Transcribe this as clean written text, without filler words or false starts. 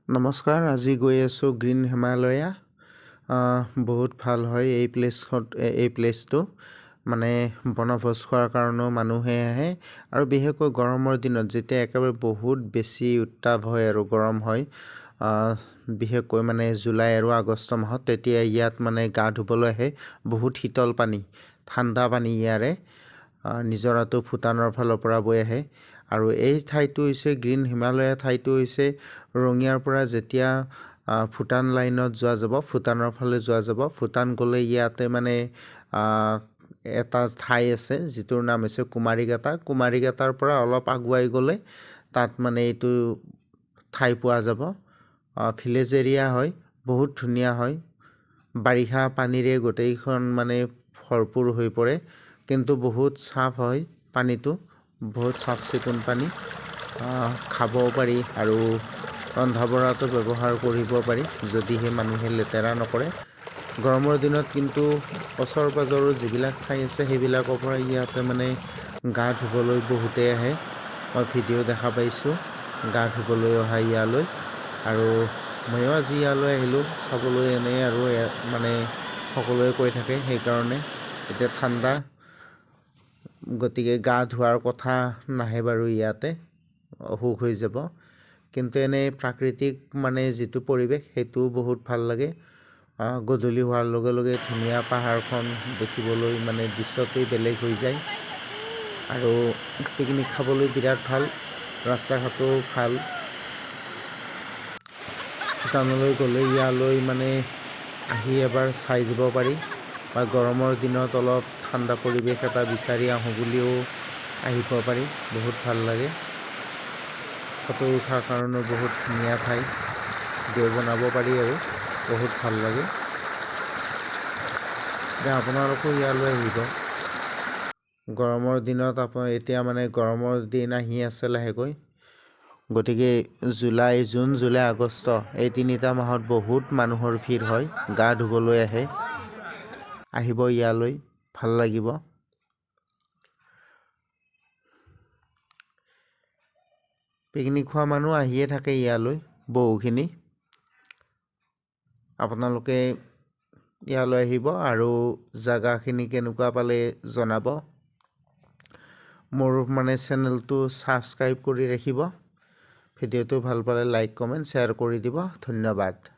নমস্কাৰ, আজি গৈ আছোঁ গ্ৰীণ হিমালয়া। বহুত ভাল হয় এই প্লেচটো। মানে বনভোজ খোৱাৰ কাৰণেও মানুহে আহে আৰু বিশেষকৈ গৰমৰ দিনত যেতিয়া একেবাৰে বহুত বেছি উত্তাপ হয় আৰু গৰম হয়, বিশেষকৈ মানে জুলাই আৰু আগষ্ট মাহত, তেতিয়া ইয়াত মানে গা ধুবলৈ আহে। বহুত শীতল পানী, ঠাণ্ডা পানী ইয়াৰে। নিজৰাটো ভূটানৰ ফালৰ পৰা বৈ আহে। আৰু এই ঠাইটো হৈছে গ্ৰীণ হিমালয়া ঠাইটো হৈছে ৰঙিয়াৰ পৰা যেতিয়া ভূটান লাইনত যোৱা যাব, ভূটানৰ ফালে যোৱা যাব। ভূটান গ'লে ইয়াতে মানে এটা ঠাই আছে যিটোৰ নাম হৈছে কুমাৰীঘাটা। কুমাৰীঘাটাৰ পৰা অলপ আগুৱাই গ'লে তাত মানে এইটো ঠাই পোৱা যাব। ভিলেজ এৰিয়া হয়, বহুত ধুনীয়া হয়। বাৰিষা পানীৰে গোটেইখন মানে ভৰপূৰ হৈ পৰে, কিন্তু বহুত চাফ হয় পানীটো, বহুত চাফ চিকুণ পানী। খাবও পাৰি আৰু ৰন্ধা বঢ়াতো ব্যৱহাৰ কৰিব পাৰি, যদিহে মানুহে লেতেৰা নকৰে। গৰমৰ দিনত কিন্তু ওচৰ পাজৰৰ যিবিলাক ঠাই আছে সেইবিলাকৰ পৰা ইয়াতে মানে গা ধুবলৈ বহুতেই আহে। মই ভিডিঅ' দেখা পাইছোঁ গা ধুবলৈ অহা ইয়ালৈ। আৰু ময়ো আজি ইয়ালৈ আহিলোঁ চাবলৈ এনেই আৰু মানে সকলোৱে কৈ থাকে সেইকাৰণে। এতিয়া ঠাণ্ডা, গতিকে গা ধোৱাৰ কথা নাহে বাৰু ইয়াতে, অসুখ হৈ যাব। কিন্তু এনেই প্ৰাকৃতিক মানে যিটো পৰিৱেশ সেইটোও বহুত ভাল লাগে। গধূলি হোৱাৰ লগে লগে ধুনীয়া পাহাৰখন দেখিবলৈ মানে দৃশ্যটোৱেই বেলেগ হৈ যায়। আৰু পিকনিক খাবলৈ বিৰাট ভাল, ৰাস্তা ঘাটো ভাল। ভূটানলৈ গ'লে ইয়ালৈ মানে আহি এবাৰ চাই যাব পাৰি, বা গৰমৰ দিনত অলপ ঠাণ্ডা পৰিৱেশ এটা বিচাৰি আহোঁ বুলিও আহিব পাৰি। বহুত ভাল লাগে। ফটো উঠাৰ কাৰণেও বহুত ধুনীয়া ঠাই, ভিডিঅ' বনাব পাৰি আৰু বহুত ভাল লাগে। এতিয়া আপোনালোকো ইয়ালৈ আহিব। গৰমৰ দিনত এতিয়া মানে গৰমৰ দিন আহি আছে লাহেকৈ। গতিকে জুন, জুলাই, আগষ্ট এই তিনিটা মাহত বহুত মানুহৰ ভিৰ হয়, গা ধুবলৈ আহে। আহিব ইয়ালৈ, ভাল লাগিব। পিকনিক খোৱা মানুহ আহিয়ে থাকে ইয়ালৈ বহুখিনি। আপোনালোকে ইয়ালৈ আহিব আৰু জেগাখিনি কেনেকুৱা পালে জনাব। মোৰ মানে চেনেলটো ছাবস্ক্ৰাইব কৰি ৰাখিব। ভিডিঅ'টো ভাল পালে লাইক, কমেণ্ট, শ্বেয়াৰ কৰি দিব। ধন্যবাদ।